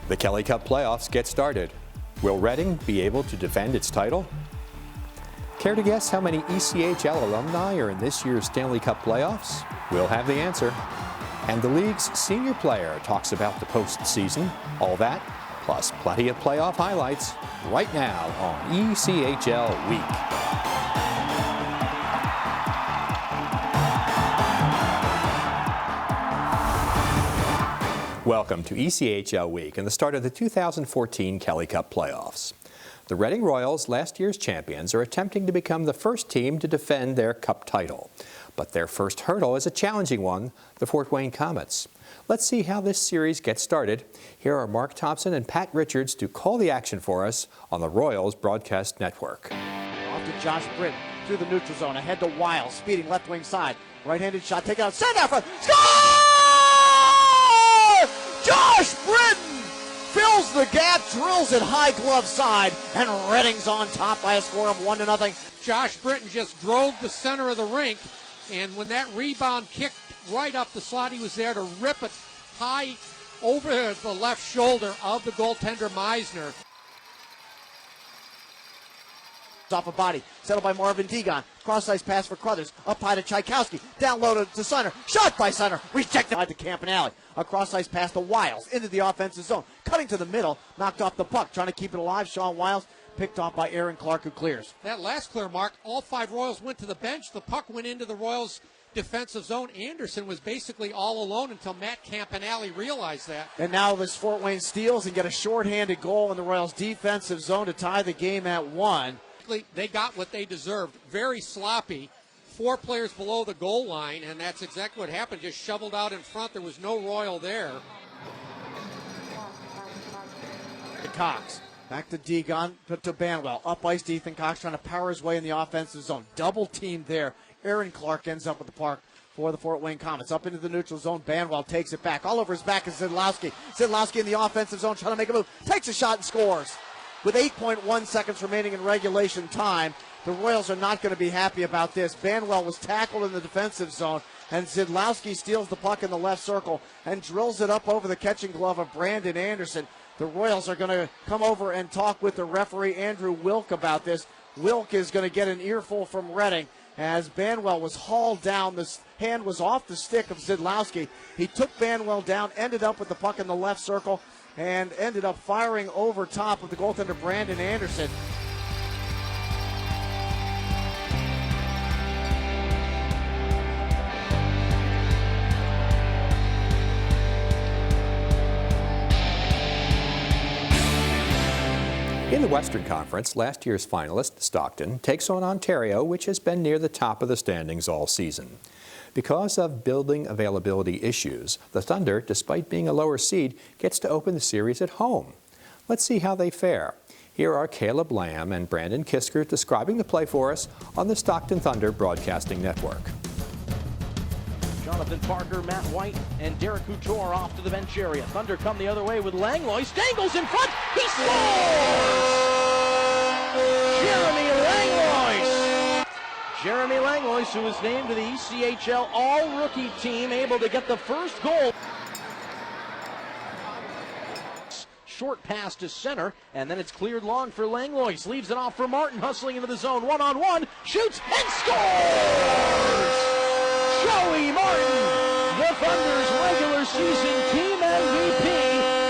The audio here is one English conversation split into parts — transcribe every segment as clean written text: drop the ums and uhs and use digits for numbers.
The Kelly Cup playoffs get started. Will Reading be able to defend its title? Care to guess how many ECHL alumni are in this year's Stanley Cup playoffs? We'll have the answer. And the league's senior player talks about the postseason. All that, plus plenty of playoff highlights, right now on ECHL Week. Welcome to ECHL Week and the start of the 2014 Kelly Cup playoffs. The Reading Royals, last year's champions, are attempting to become the first team to defend their Cup title. But their first hurdle is a challenging one, the Fort Wayne Komets. Let's see how this series gets started. Here are Mark Thompson and Pat Richards to call the action for us on the Royals Broadcast Network. Off to Josh Britton through the neutral zone, ahead to Wiles, speeding left wing side. Right-handed shot, taken out, send out front, score! Josh Britton fills the gap, drills it high glove side, and Reading's on top by a score of 1-0. Josh Britton just drove the center of the rink, and when that rebound kicked right up the slot, he was there to rip it high over the left shoulder of the goaltender Meisner. Off a body, settled by Marvin Degon. Cross-ice pass for Crothers. Up high to Tchaikovsky. Down low to Center. Shot by Center. Rejected to Campanelli. A cross-ice pass to Wiles into the offensive zone. Cutting to the middle. Knocked off the puck. Trying to keep it alive. Sean Wiles picked off by Aaron Clark, who clears. That last clear, Mark, all five Royals went to the bench. The puck went into the Royals' defensive zone. Anderson was basically all alone until Matt Campanelli realized that. And now this Fort Wayne steals and get a shorthanded goal in the Royals' defensive zone to tie the game at 1. They got what they deserved. Very sloppy. 4 players below the goal line, and that's exactly what happened. Just shoveled out in front. There was no Royal there. To Cox. Back to Degon, to Banwell. Up ice to Ethan Cox, trying to power his way in the offensive zone. Double team there. Aaron Clark ends up with the park for the Fort Wayne Komets. Up into the neutral zone. Banwell takes it back. All over his back is Zidlowski. Zidlowski in the offensive zone, trying to make a move. Takes a shot and scores. With 8.1 seconds remaining in regulation time, the Royals are not going to be happy about this. Banwell was tackled in the defensive zone, and Zidlowski steals the puck in the left circle and drills it up over the catching glove of Brandon Anderson. The Royals are going to come over and talk with the referee, Andrew Wilk, about this. Wilk is going to get an earful from Reading as Banwell was hauled down. This hand was off the stick of Zidlowski. He took Banwell down, ended up with the puck in the left circle, and ended up firing over top of the goaltender Brandon Anderson. In the Western Conference, last year's finalist, Stockton, takes on Ontario, which has been near the top of the standings all season. Because of building availability issues, the Thunder, despite being a lower seed, gets to open the series at home. Let's see how they fare. Here are Caleb Lamb and Brandon Kisker describing the play for us on the Stockton Thunder Broadcasting Network. Jonathan Parker, Matt White, and Derek Couture off to the bench area. Thunder come the other way with Langlois. Stangles in front. He scores! Jeremy Langlois! Jeremy Langlois, who was named to the ECHL All-Rookie team, able to get the first goal. Short pass to center, and then it's cleared long for Langlois. Leaves it off for Martin, hustling into the zone. One-on-one, shoots and scores! Joey Martin, the Thunder's regular season team MVP,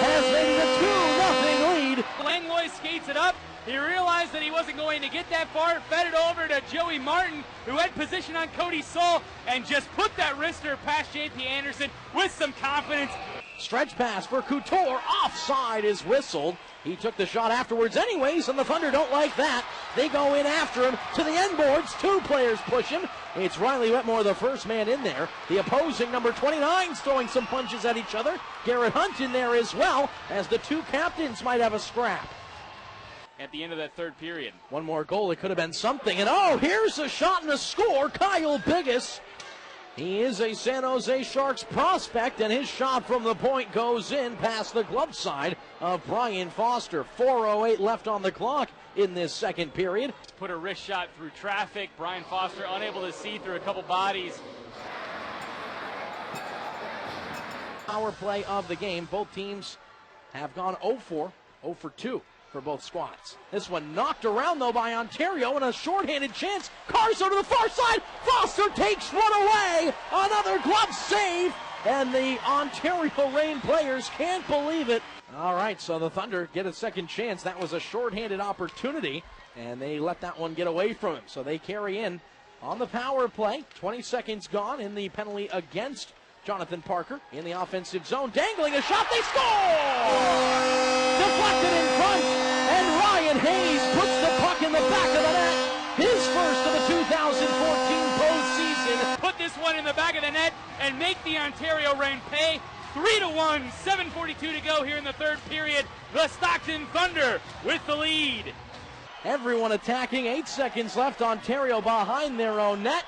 has made a 2-0 lead. Langlois skates it up. He realized that he wasn't going to get that far, fed it over to Joey Martin, who had position on Cody Saul, and just put that wrister past J.P. Anderson with some confidence. Stretch pass for Couture, offside is whistled. He took the shot afterwards anyways, and the Thunder don't like that. They go in after him to the end boards. 2 players push him. It's Riley Wetmore, the first man in there. The opposing number 29's throwing some punches at each other. Garrett Hunt in there as well, as the 2 captains might have a scrap. At the end of that third period. One more goal, it could have been something. And oh, here's a shot and a score. Kyle Biggis. He is a San Jose Sharks prospect, and his shot from the point goes in past the glove side of Brian Foster. 4:08 left on the clock in this second period. Put a wrist shot through traffic. Brian Foster unable to see through a couple bodies. Power play of the game. Both teams have gone 0 for 2 for both squads. This one knocked around, though, by Ontario, and a shorthanded chance. Carso to the far side. Foster takes one away. Another glove save, and the Ontario Reign players can't believe it. All right, so the Thunder get a second chance. That was a shorthanded opportunity, and they let that one get away from him. So they carry in on the power play. 20 seconds gone in the penalty against Jonathan Parker in the offensive zone. Dangling a shot, they score! Deflected in front, and Ryan Hayes puts the puck in the back of the net. His first of the 2014 postseason. Put this one in the back of the net and make the Ontario Reign pay. 3-1, 7:42 to go here in the third period. The Stockton Thunder with the lead. Everyone attacking, 8 seconds left. Ontario behind their own net.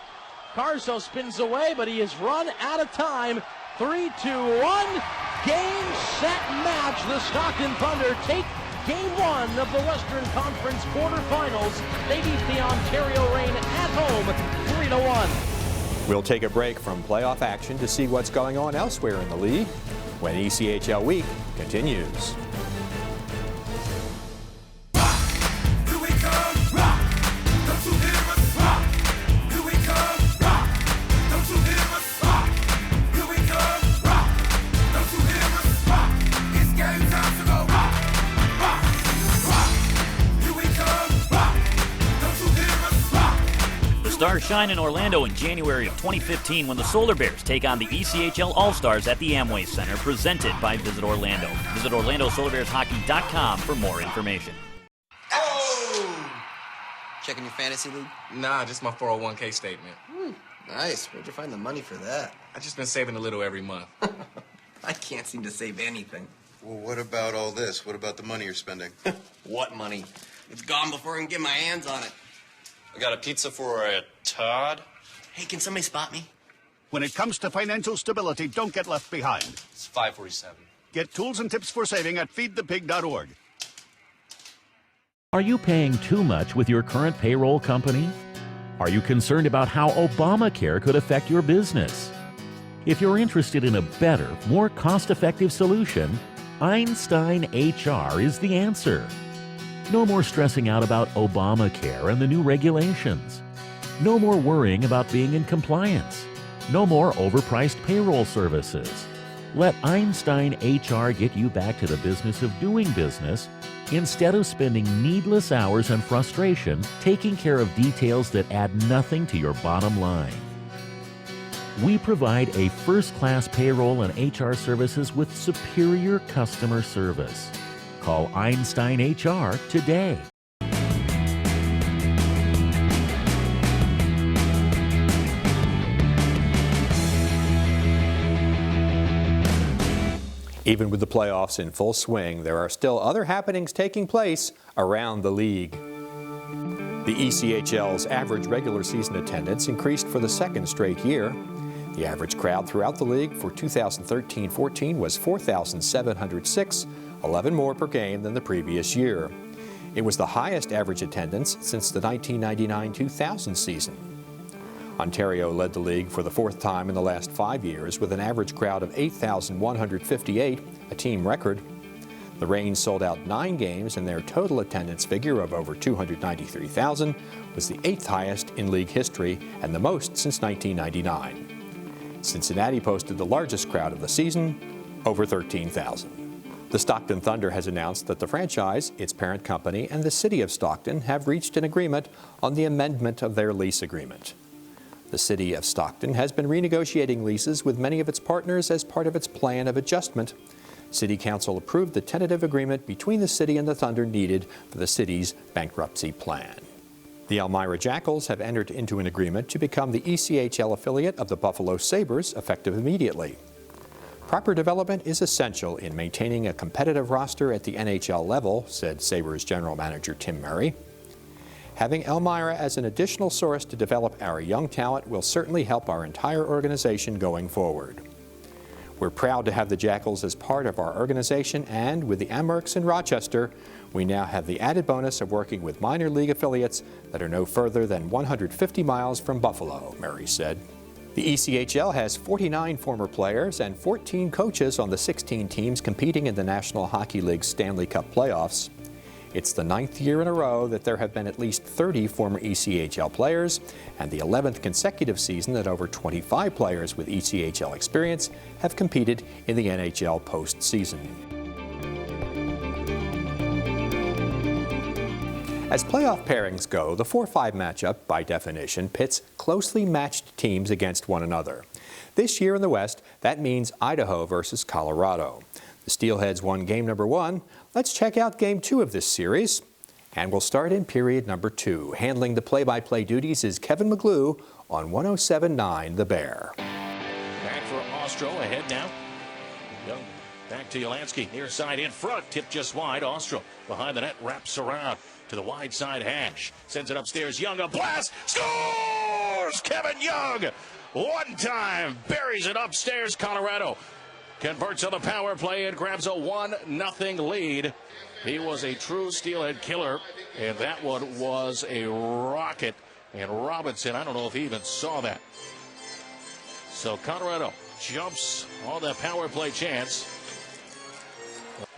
Carso spins away, but he is run out of time. 3-2-1, game, set, match. The Stockton Thunder take game 1 of the Western Conference quarterfinals. They beat the Ontario Reign at home, 3-1. We'll take a break from playoff action to see what's going on elsewhere in the league when ECHL Week continues. Stars shine in Orlando in January of 2015 when the Solar Bears take on the ECHL All-Stars at the Amway Center, presented by Visit Orlando. Visit OrlandoSolarBearsHockey.com for more information. Oh! Checking your fantasy league? Nah, just my 401k statement. Nice. Where'd you find the money for that? I just been saving a little every month. I can't seem to save anything. Well, what about all this? What about the money you're spending? What money? It's gone before I can get my hands on it. I got a pizza for a Todd. Hey, can somebody spot me? When it comes to financial stability, don't get left behind. It's 547. Get tools and tips for saving at feedthepig.org. Are you paying too much with your current payroll company? Are you concerned about how Obamacare could affect your business? If you're interested in a better, more cost-effective solution, Einstein HR is the answer. No more stressing out about Obamacare and the new regulations. No more worrying about being in compliance. No more overpriced payroll services. Let Einstein HR get you back to the business of doing business instead of spending needless hours and frustration taking care of details that add nothing to your bottom line. We provide a first-class payroll and HR services with superior customer service. Call Einstein HR today. Even with the playoffs in full swing, there are still other happenings taking place around the league. The ECHL's average regular season attendance increased for the second straight year. The average crowd throughout the league for 2013-14 was 4,706, 11 more per game than the previous year. It was the highest average attendance since the 1999-2000 season. Ontario led the league for the fourth time in the last 5 years with an average crowd of 8,158, a team record. The Reign sold out 9 games, and their total attendance figure of over 293,000 was the 8th highest in league history and the most since 1999. Cincinnati posted the largest crowd of the season, over 13,000. The Stockton Thunder has announced that the franchise, its parent company, and the city of Stockton have reached an agreement on the amendment of their lease agreement. The city of Stockton has been renegotiating leases with many of its partners as part of its plan of adjustment. City Council approved the tentative agreement between the city and the Thunder needed for the city's bankruptcy plan. The Elmira Jackals have entered into an agreement to become the ECHL affiliate of the Buffalo Sabres, effective immediately. Proper development is essential in maintaining a competitive roster at the NHL level, said Sabres General Manager Tim Murray. Having Elmira as an additional source to develop our young talent will certainly help our entire organization going forward. We're proud to have the Jackals as part of our organization, and with the Amerks in Rochester, we now have the added bonus of working with minor league affiliates that are no further than 150 miles from Buffalo, Murray said. The ECHL has 49 former players and 14 coaches on the 16 teams competing in the National Hockey League Stanley Cup playoffs. It's the 9th year in a row that there have been at least 30 former ECHL players, and the 11th consecutive season that over 25 players with ECHL experience have competed in the NHL postseason. As playoff pairings go, the 4-5 matchup, by definition, pits closely matched teams against one another. This year in the West, that means Idaho versus Colorado. The Steelheads won game number 1. Let's check out game 2 of this series. And we'll start in period number 2. Handling the play-by-play duties is Kevin McGlue on 107.9 The Bear. Back for Ostro, ahead now. Young back to Yelansky, near side in front, tip just wide. Ostro behind the net, wraps around to the wide side hash. Sends it upstairs, Young, a blast, scores! Kevin Young, one time, buries it upstairs, Colorado. Converts on the power play and grabs a 1-0 lead. He was a true steelhead killer, and that one was a rocket. And Robinson, I don't know if he even saw that. So Colorado jumps on the power play chance.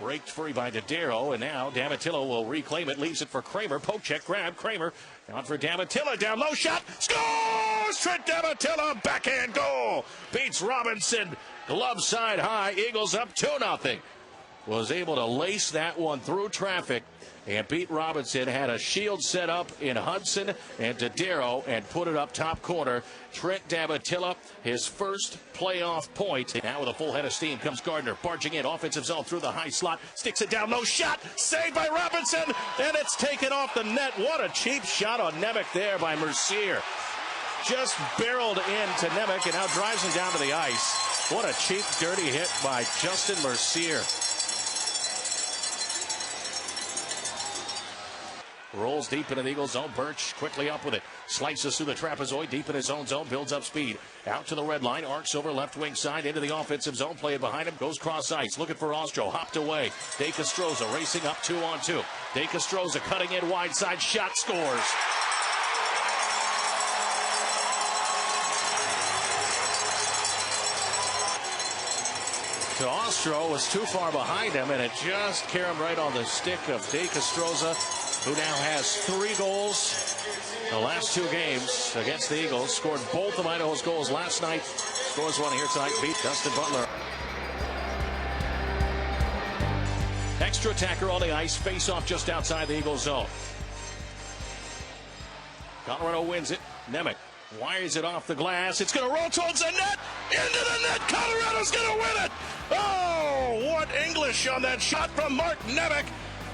Raked free by Dodaro, and now Damatillo will reclaim it, leaves it for Kramer. Poke check, grab, Kramer. Down for Damatillo, down low shot, scores! Trent Damatillo, backhand goal. Beats Robinson, glove side high, Eagles up 2-0. Was able to lace that one through traffic and beat Robinson. Had a shield set up in Hudson and Dodaro and put it up top corner. Trent Damatillo, his first playoff point. Now with a full head of steam comes Gardner, barging in, offensive zone through the high slot, sticks it down, low shot, saved by Robinson, and it's taken off the net. What a cheap shot on Nemec there by Mercier. Just barreled into Nemec and now drives him down to the ice. What a cheap, dirty hit by Justin Mercier. Rolls deep into the Eagles zone. Birch quickly up with it. Slices through the trapezoid deep in his own zone. Builds up speed. Out to the red line. Arcs over left wing side into the offensive zone. Play it behind him. Goes cross ice. Looking for Ostro. Hopped away. De Castroza racing up 2-on-2. De Castroza cutting in wide side. Shot, scores. So Ostro was too far behind him, and it just caromed right on the stick of De Castroza, who now has 3 goals the last 2 games against the Eagles. Scored both of Idaho's goals last night. Scores one here tonight. Beat Dustin Butler. Extra attacker on the ice. Face off just outside the Eagles zone. Colorado wins it. Nemec wires it off the glass. It's going to roll towards the net. Into the net. Colorado's going to win it. Oh, what English on that shot from Mark Nemec,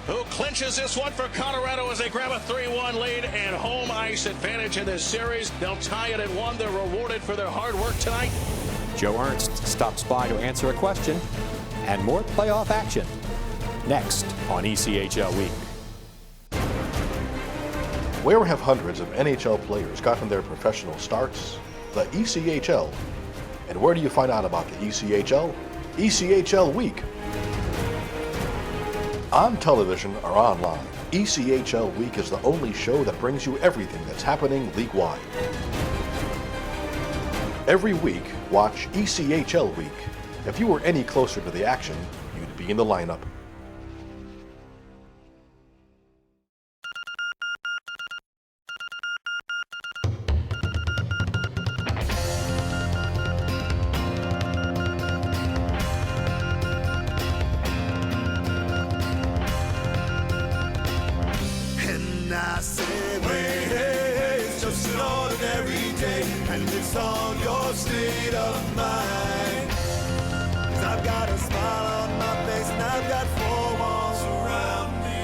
who clinches this one for Colorado as they grab a 3-1 lead and home ice advantage in this series. They'll tie it at 1. They're rewarded for their hard work tonight. Joe Ernst stops by to answer a question, and more playoff action next on ECHL Week. Where have hundreds of NHL players gotten their professional starts? The ECHL. And where do you find out about the ECHL? ECHL Week. On television or online, ECHL Week is the only show that brings you everything that's happening league-wide. Every week, watch ECHL Week. If you were any closer to the action, you'd be in the lineup. I say, hey, it's just an ordinary day, and it's on your state of mind. 'Cause I've got a smile on my face, and I've got 4 walls around me.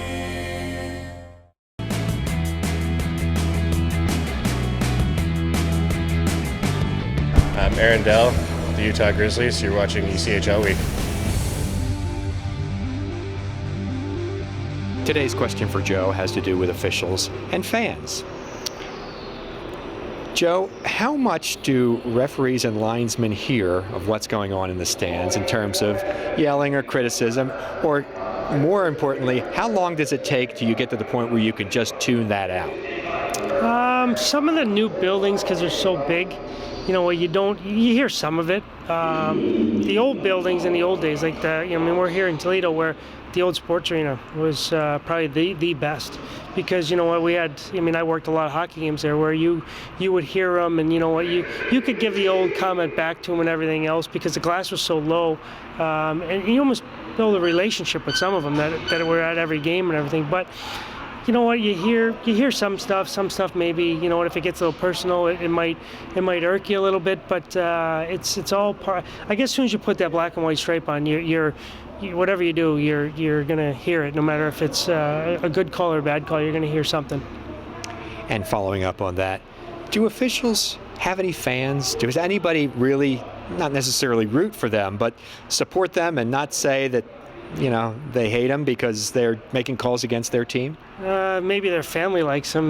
I'm Aaron Dell, the Utah Grizzlies. You're watching ECHL Week. Today's question for Joe has to do with officials and fans. Joe, how much do referees and linesmen hear of what's going on in the stands in terms of yelling or criticism? Or more importantly, how long does it take till you get to the point where you can just tune that out? Some of the new buildings, because they're so big, you hear some of it. The old buildings in the old days, like we're here in Toledo where the old sports arena was probably the best, because we had, I worked a lot of hockey games there where you would hear them, and you could give the old comment back to them and everything else because the glass was so low, and you almost build a relationship with some of them that were at every game and everything. But you hear some stuff maybe, if it gets a little personal, it might irk you a little bit, but it's all part. I guess as soon as you put that black and white stripe on, whatever you do, you're gonna hear it, no matter if it's a good call or a bad call. You're gonna hear something. And following up on that, do officials have any fans? Does anybody really, not necessarily root for them, but support them and not say that they hate them because they're making calls against their team? Maybe their family likes them.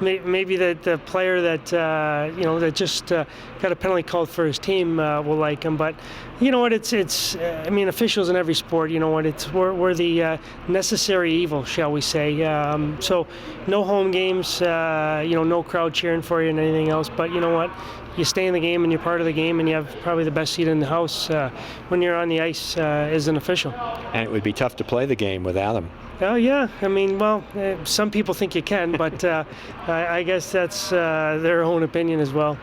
Maybe the player that just got a penalty called for his team will like him. But it's officials in every sport. We're the necessary evil, shall we say? So no home games. No crowd cheering for you and anything else. But you stay in the game and you're part of the game, and you have probably the best seat in the house when you're on the ice as an official. And it would be tough to play the game without them. Oh, yeah. Some people think you can, but I guess that's their own opinion as well.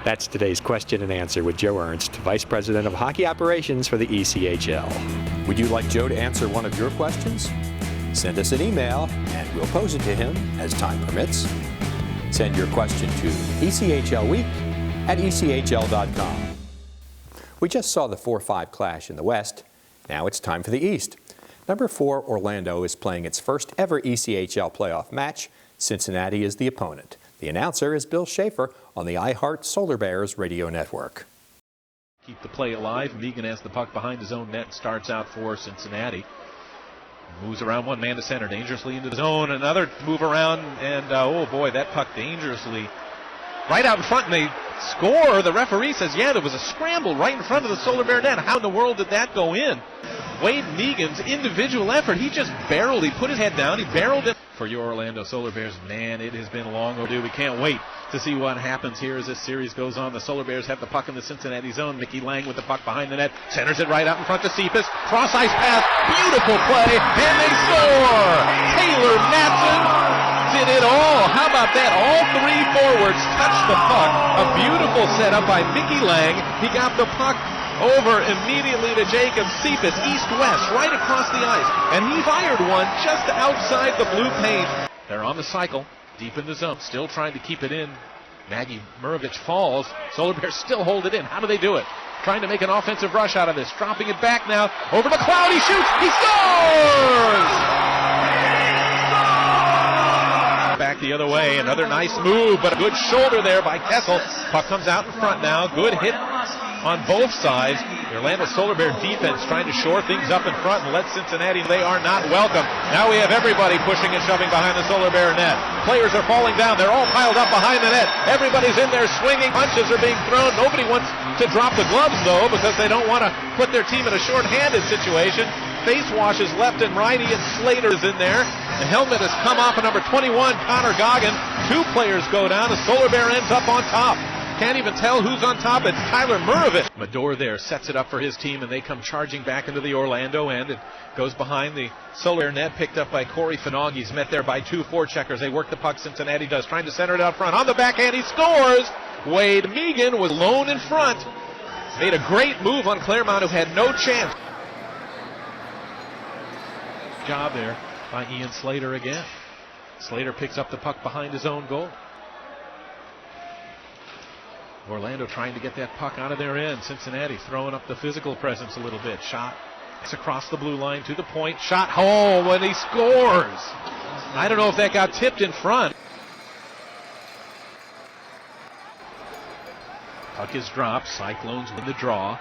That's today's question and answer with Joe Ernst, Vice President of Hockey Operations for the ECHL. Would you like Joe to answer one of your questions? Send us an email and we'll pose it to him as time permits. Send your question to ECHLweek@ECHL.com. We just saw the 4-5 clash in the West. Now it's time for the East. Number 4, Orlando, is playing its first ever ECHL playoff match. Cincinnati is the opponent. The announcer is Bill Schaefer on the iHeart Solar Bears radio network. Keep the play alive. Megan has the puck behind his own net and starts out for Cincinnati. Moves around one man to center, dangerously into the zone. Another move around, and oh boy, that puck dangerously right out in front, and they score. The referee says, yeah, there was a scramble right in front of the Solar Bear net. How in the world did that go in? Wade Megan's individual effort, he just barreled, he put his head down, he barreled it. For your Orlando Solar Bears, man, it has been long overdue. We can't wait to see what happens here as this series goes on. The Solar Bears have the puck in the Cincinnati zone. Mickey Lang with the puck behind the net, centers it right out in front to Cephas. Cross-ice pass, beautiful play, and they score! Taylor Matson did it all. How about that? All three forwards touched the puck. A beautiful setup by Mickey Lang. He got the puck over immediately to Jacob Cephas, east-west, right across the ice. And he fired one just outside the blue paint. They're on the cycle, deep in the zone, still trying to keep it in. Maggie Murovich falls. Solar Bears still hold it in. How do they do it? Trying to make an offensive rush out of this. Dropping it back now. Over to McLeod. He shoots. He scores! Back the other way. Another nice move, but a good shoulder there by Kessel. Puck comes out in front now. Good hit on both sides. The Orlando Solar Bear defense trying to shore things up in front and let Cincinnati, they are not welcome. Now we have everybody pushing and shoving behind the Solar Bear net. Players are falling down. They're all piled up behind the net. Everybody's in there swinging. Punches are being thrown. Nobody wants to drop the gloves, though, because they don't want to put their team in a short-handed situation. Face washes left and right. Ian Slater's in there. The helmet has come off of number 21, Connor Goggin. Two players go down. The Solar Bear ends up on top. Can't even tell who's on top. It's Tyler Murovich. Mador there sets it up for his team, and they come charging back into the Orlando end. It goes behind the Solar net, picked up by Corey Finog. He's met there by two forecheckers. They work the puck, Cincinnati does, trying to center it out front. On the backhand, he scores! Wade Megan was alone in front. Made a great move on Claremont, who had no chance. Job there by Ian Slater again. Slater picks up the puck behind his own goal. Orlando trying to get that puck out of their end. Cincinnati throwing up the physical presence a little bit. Shot across the blue line to the point. Shot home when he scores. I don't know if that got tipped in front. Puck is dropped. Cyclones win the draw.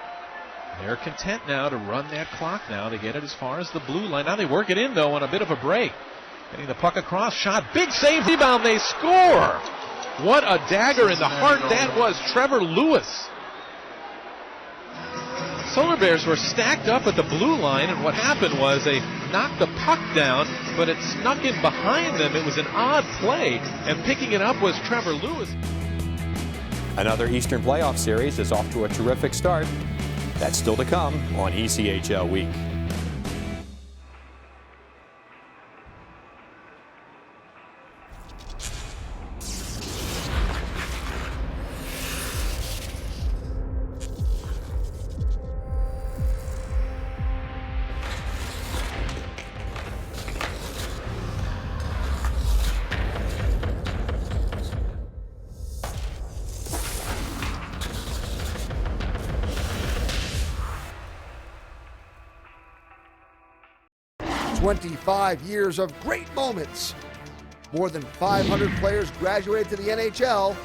They're content now to run that clock now. They get it as far as the blue line. Now they work it in, though, on a bit of a break. Getting the puck across. Shot. Big save. Rebound. They score. What a dagger in the heart that was. Trevor Lewis. Solar Bears were stacked up at the blue line, and what happened was they knocked the puck down, but it snuck in behind them. It was an odd play, and picking it up was Trevor Lewis. Another Eastern playoff series is off to a terrific start. That's still to come on ECHL Week. Years of great moments. More than 500 players graduated to the NHL.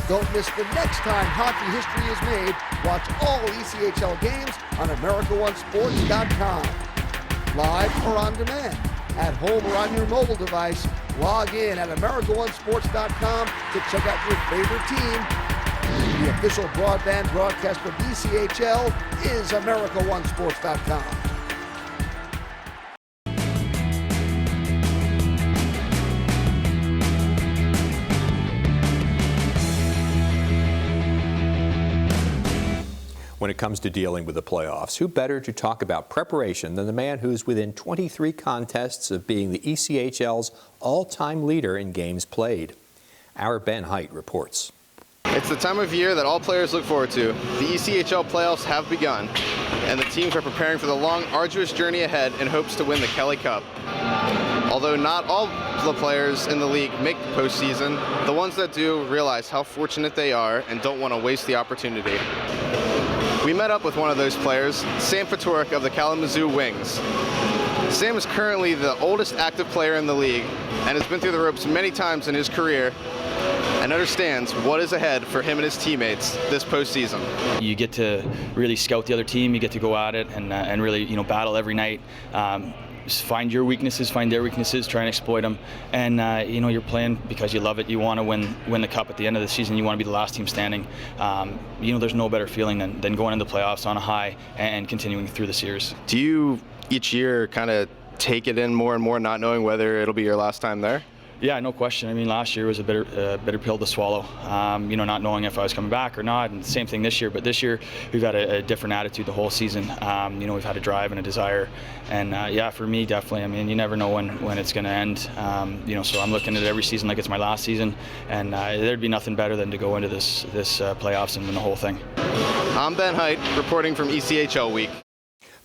Don't miss the next time hockey history is made. Watch all ECHL games on AmericaOneSports.com. Live or on demand. At home or on your mobile device, log in at AmericaOneSports.com to check out your favorite team. The official broadband broadcaster of ECHL is AmericaOneSports.com. When it comes to dealing with the playoffs, who better to talk about preparation than the man who's within 23 contests of being the ECHL's all-time leader in games played? Our Ben Height reports. It's the time of year that all players look forward to. The ECHL playoffs have begun, and the teams are preparing for the long, arduous journey ahead in hopes to win the Kelly Cup. Although not all the players in the league make the postseason, the ones that do realize how fortunate they are and don't want to waste the opportunity. We met up with one of those players, Sam Fatorik of the Kalamazoo Wings. Sam is currently the oldest active player in the league and has been through the ropes many times in his career and understands what is ahead for him and his teammates this postseason. You get to really scout the other team, you get to go at it and really battle every night. Just find your weaknesses, find their weaknesses, try and exploit them. And you're playing because you love it. You want to win the cup at the end of the season. You want to be the last team standing. There's no better feeling than going into the playoffs on a high and continuing through the series. Do you each year kind of take it in more and more, not knowing whether it'll be your last time there? Yeah, no question. I mean, last year was a bitter pill to swallow, not knowing if I was coming back or not, and same thing this year. But this year, we've had a different attitude the whole season. We've had a drive and a desire, and for me, definitely. I mean, you never know when it's going to end. So I'm looking at every season like it's my last season, and there'd be nothing better than to go into this playoffs and win the whole thing. I'm Ben Height, reporting from ECHL Week.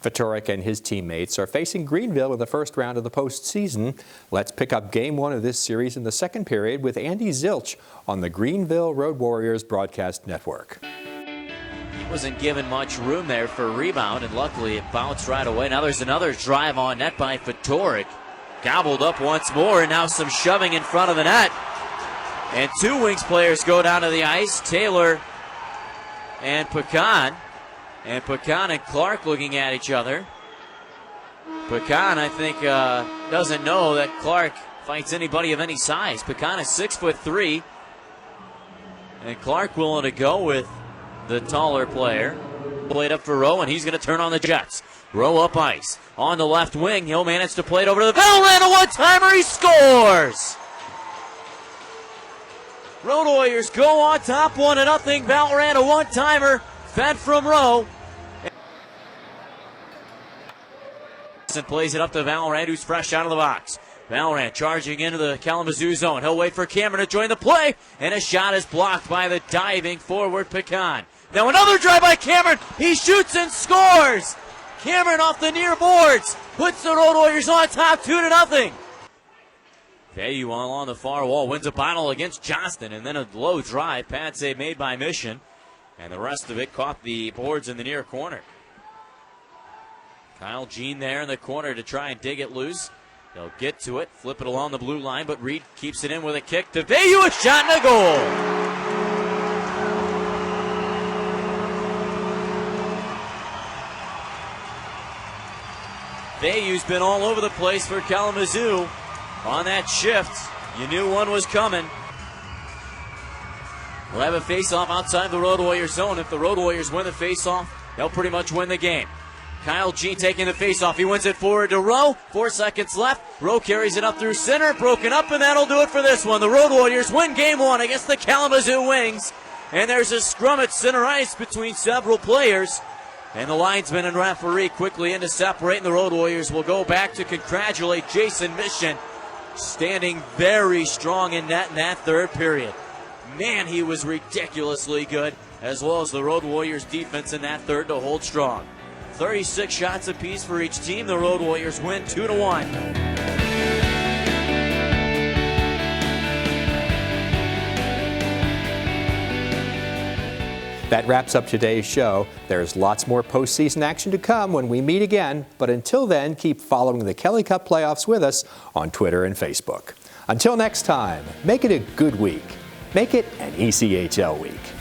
Fatorik and his teammates are facing Greenville in the first round of the postseason. Let's pick up Game 1 of this series in the second period with Andy Zilch on the Greenville Road Warriors Broadcast Network. He wasn't given much room there for a rebound, and luckily it bounced right away. Now there's another drive on net by Fatorik. Gobbled up once more, and now some shoving in front of the net. And two Wings players go down to the ice, Taylor and Pecan. And Pecan and Clark looking at each other. Pecan, I think, doesn't know that Clark fights anybody of any size. Pecan is 6'3", and Clark willing to go with the taller player. Played up for Rowe, and he's going to turn on the Jets. Rowe up ice. On the left wing, he'll manage to play it over to the Valorant. A one-timer, he scores! Road Warriors go on top 1-0. Valorant, a one-timer, fed from Rowe. And plays it up to Valorant, who's fresh out of the box. Valorant charging into the Kalamazoo zone. He'll wait for Cameron to join the play, and a shot is blocked by the diving forward Pecan. Now another drive by Cameron. He shoots and scores. Cameron off the near boards puts the Road Warriors on top 2-0. Vayu along the far wall wins a battle against Johnston, and then a low drive pad save made by Mission, and the rest of it caught the boards in the near corner. Kyle Jean there in the corner to try and dig it loose. They'll get to it, flip it along the blue line, but Reed keeps it in with a kick to Vayu, a shot and a goal. Vayu's been all over the place for Kalamazoo on that shift. You knew one was coming. We'll have a face-off outside the Road Warriors zone. If the Road Warriors win the face-off, they'll pretty much win the game. Kyle G taking the face-off. He wins it forward to Rowe. 4 seconds left. Rowe carries it up through center. Broken up, and that'll do it for this one. The Road Warriors win Game 1 against the Kalamazoo Wings. And there's a scrum at center ice between several players. And the linesman and referee quickly in to separate, and the Road Warriors will go back to congratulate Jason Mission, standing very strong in net in that third period. Man, he was ridiculously good, as well as the Road Warriors defense in that third to hold strong. 36 shots apiece for each team. The Road Warriors win 2-1. That wraps up today's show. There's lots more postseason action to come when we meet again, but until then, keep following the Kelly Cup playoffs with us on Twitter and Facebook. Until next time, make it a good week. Make it an ECHL week.